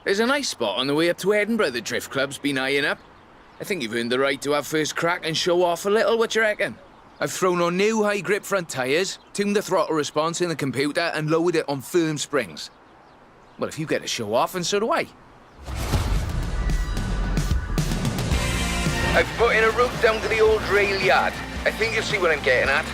There's a nice spot on the way up to Edinburgh the Drift Club's been eyeing up. I think you've earned the right to have first crack and show off a little, what you reckon? I've thrown on new high-grip front tyres, tuned the throttle response in the computer and lowered it on firm springs. Well, if you get to show off, and so do I. I've put in a route down to the old rail yard. I think you'll see what I'm getting at.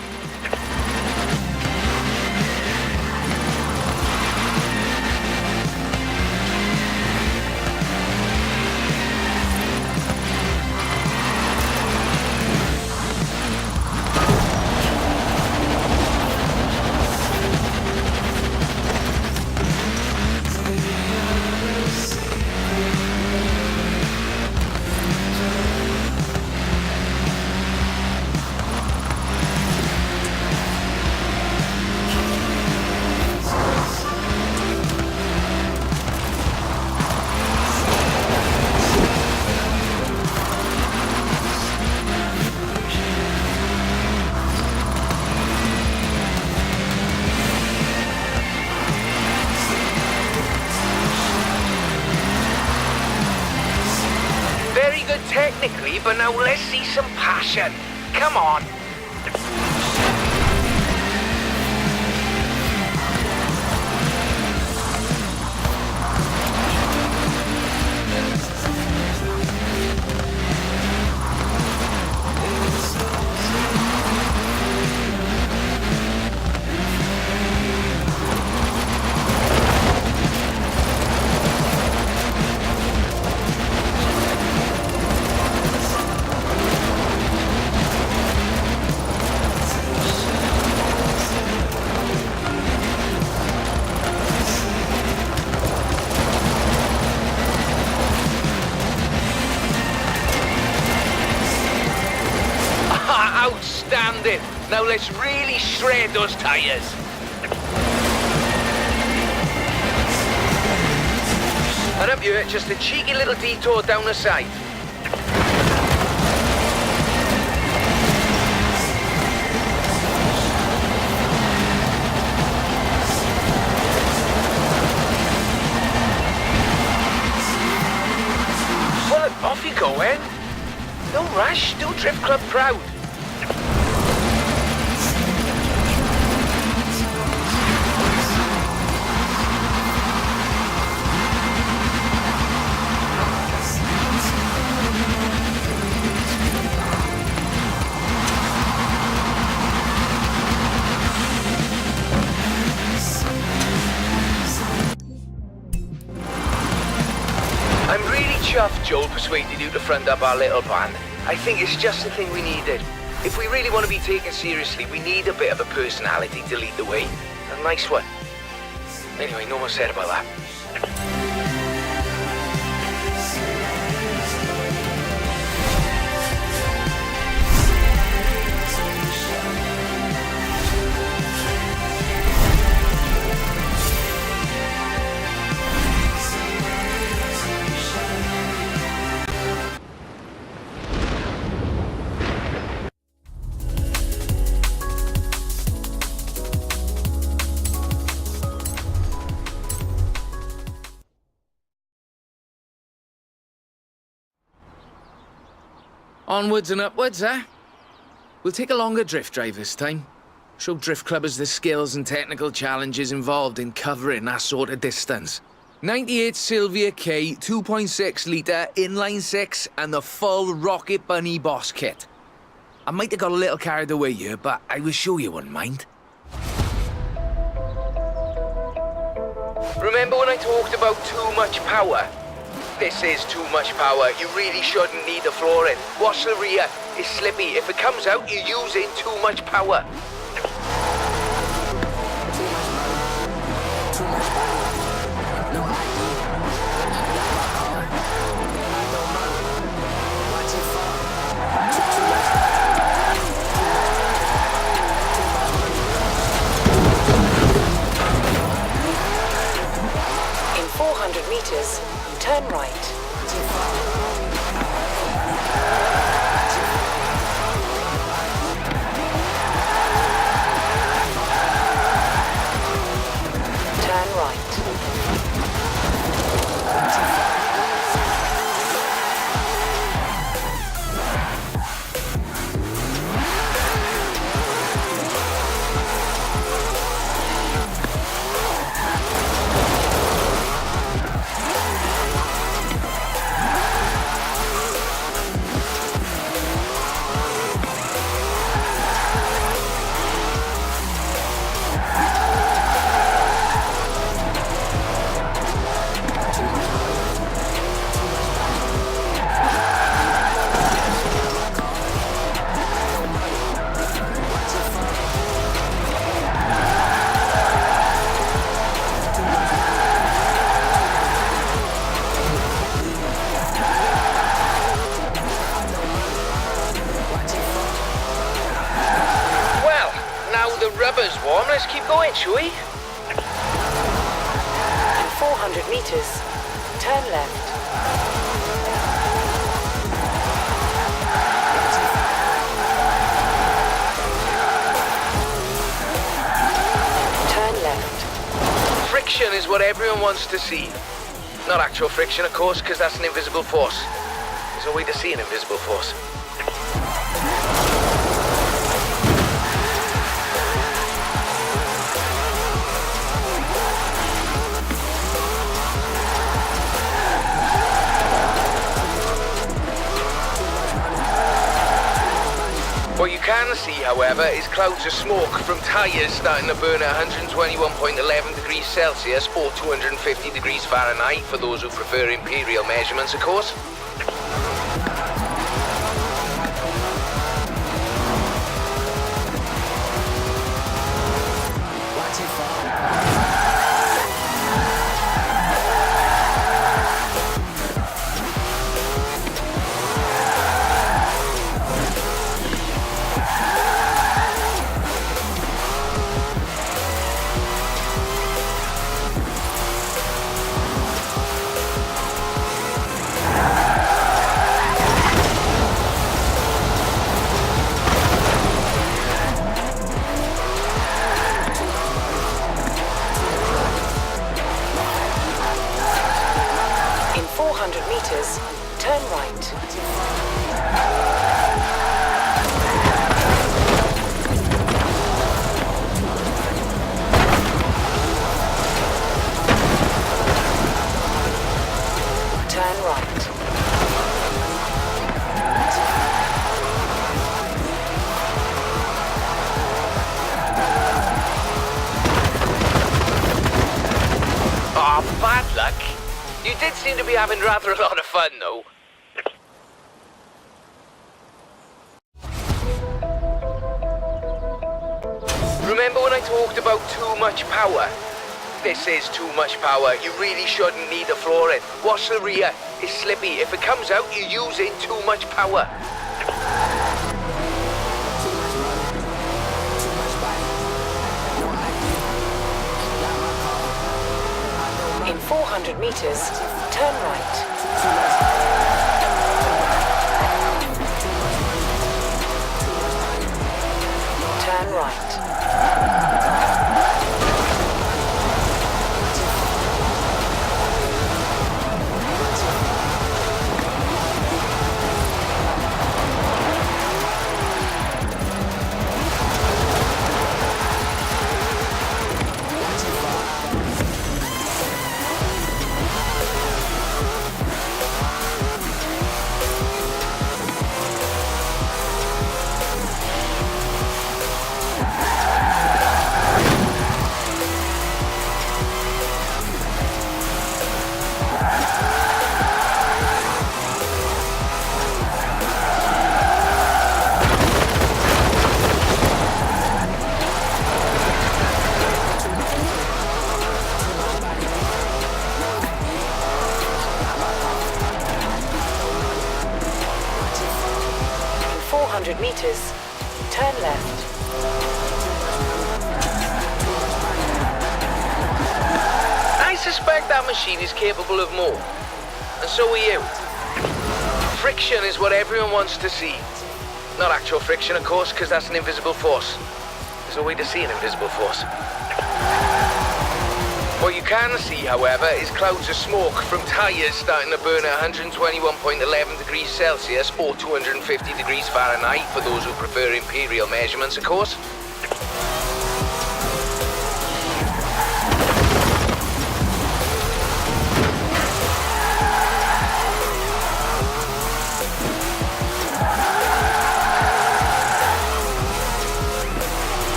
Technically, but now let's see some passion. Come on. Outstanding! Now let's really shred those tyres. And up here, just a cheeky little detour down the side. Well, off you go, eh? No rush, do Drift Club proud. I'm really chuffed Joel persuaded you to front up our little band. I think it's just the thing we needed. If we really want to be taken seriously, we need a bit of a personality to lead the way. A nice one. Anyway, no more said about that. Onwards and upwards, eh? We'll take a longer drift drive this time. Show drift clubbers the skills and technical challenges involved in covering that sort of distance. 98 Sylvia K, 2.6 litre, inline 6, and the full Rocket Bunny boss kit. I might have got a little carried away here, but I was sure you wouldn't mind. Remember when I talked about too much power? This is too much power. You really shouldn't need the flooring. Watch the rear. It's slippy. If it comes out, you're using too much power. In 400 meters, turn right. on, let's keep going, shall we? In 400 meters, turn left. Turn left. Friction is what everyone wants to see. Not actual friction, of course, because that's an invisible force. There's no way to see an invisible force. What you can see, however, is clouds of smoke from tyres starting to burn at 121.11 degrees Celsius or 250 degrees Fahrenheit for those who prefer imperial measurements, of course. In 400 meters, turn right. Turn right. Ah, bad luck. You did seem to be having rather a lot of fun, though. Remember when I talked about too much power? This is too much power. You really shouldn't need the flooring. Watch the rear. It's slippy. If it comes out, you're using too much power. In 400 meters, turn right. Turn right. In 400 meters, turn left. I suspect that machine is capable of more. And so are you. Friction is what everyone wants to see. Not actual friction, of course, because that's an invisible force. There's no way to see an invisible force. What you can see, however, is clouds of smoke from tyres starting to burn at 121.11 degrees Celsius or 250 degrees Fahrenheit for those who prefer imperial measurements, of course.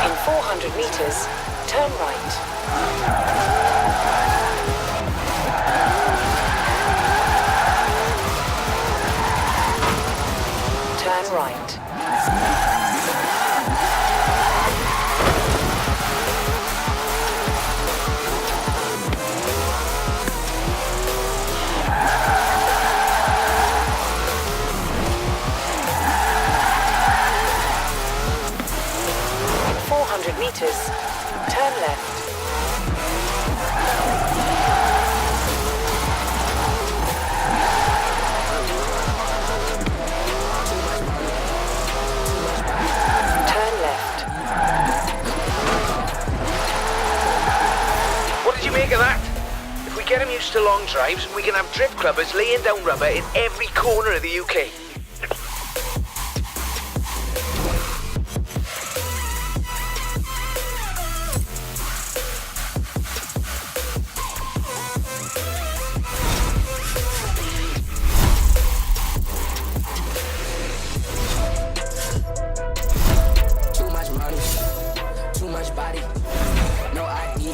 In 400 meters, turn right. Turn right. drives, we can have drift clubbers laying down rubber in every corner of the UK. Too much money, too much body, no ID.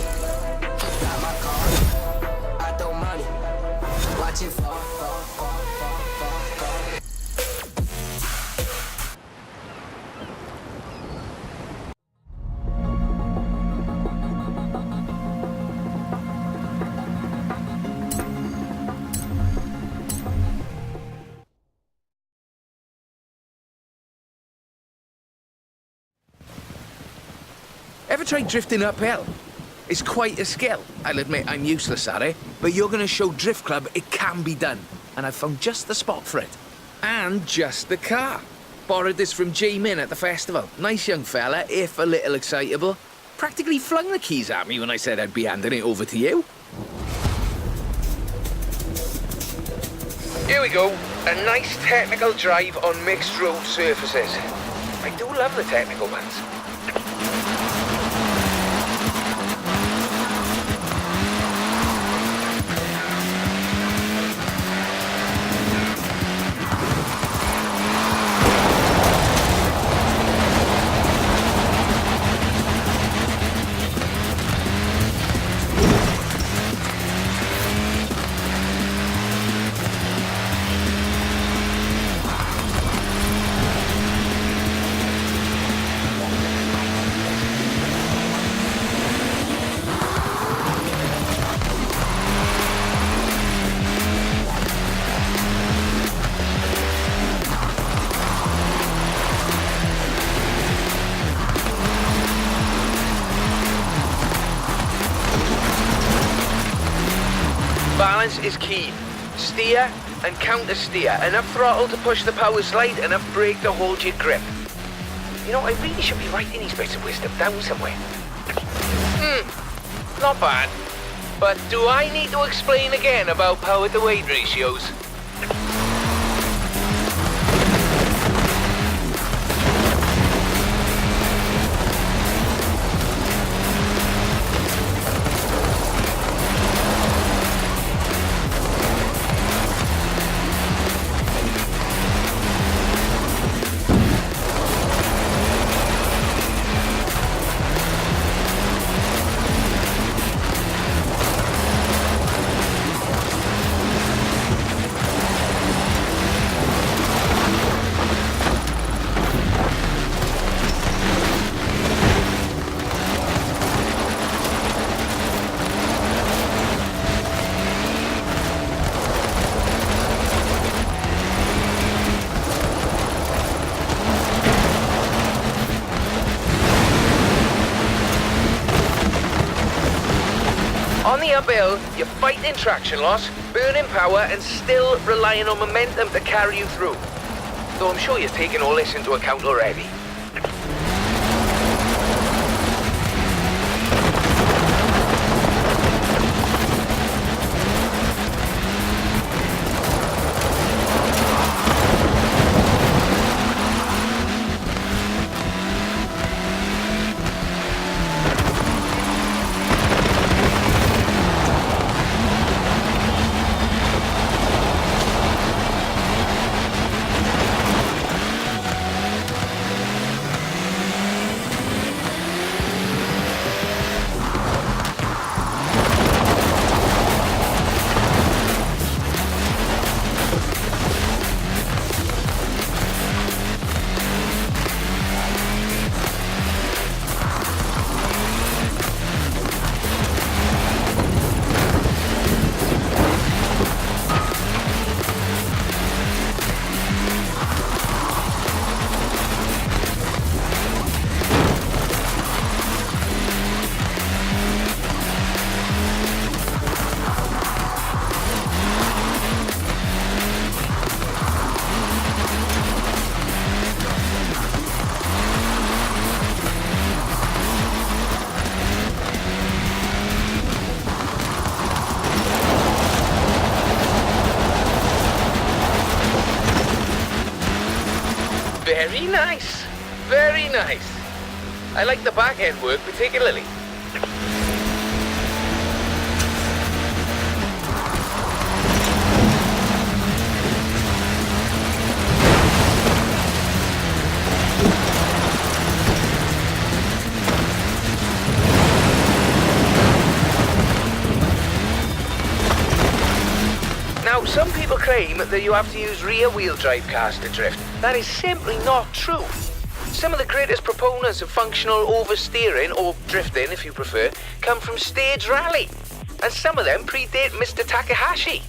Got my car, I throw money, watch it fall. Ever tried drifting uphill? It's quite a skill. I'll admit I'm useless at it, but you're going to show Drift Club it can be done. And I've found just the spot for it. And just the car. Borrowed this from J-Min at the festival. Nice young fella, if a little excitable. Practically flung the keys at me when I said I'd be handing it over to you. Here we go. A nice technical drive on mixed road surfaces. I do love the technical ones. Balance is key. Steer and counter steer. Enough throttle to push the power slide, enough brake to hold your grip. You know, I really should be writing these bits of wisdom down somewhere. Not bad. But do I need to explain again about power to weight ratios? On the uphill, you're fighting traction loss, burning power, and still relying on momentum to carry you through. Though I'm sure you're taking all this into account already. Very nice. Very nice. I like the back end work particularly. Now, some people claim that you have to use rear-wheel drive cars to drift. That is simply not true. Some of the greatest proponents of functional oversteering, or drifting if you prefer, come from stage rally. And some of them predate Mr. Takahashi.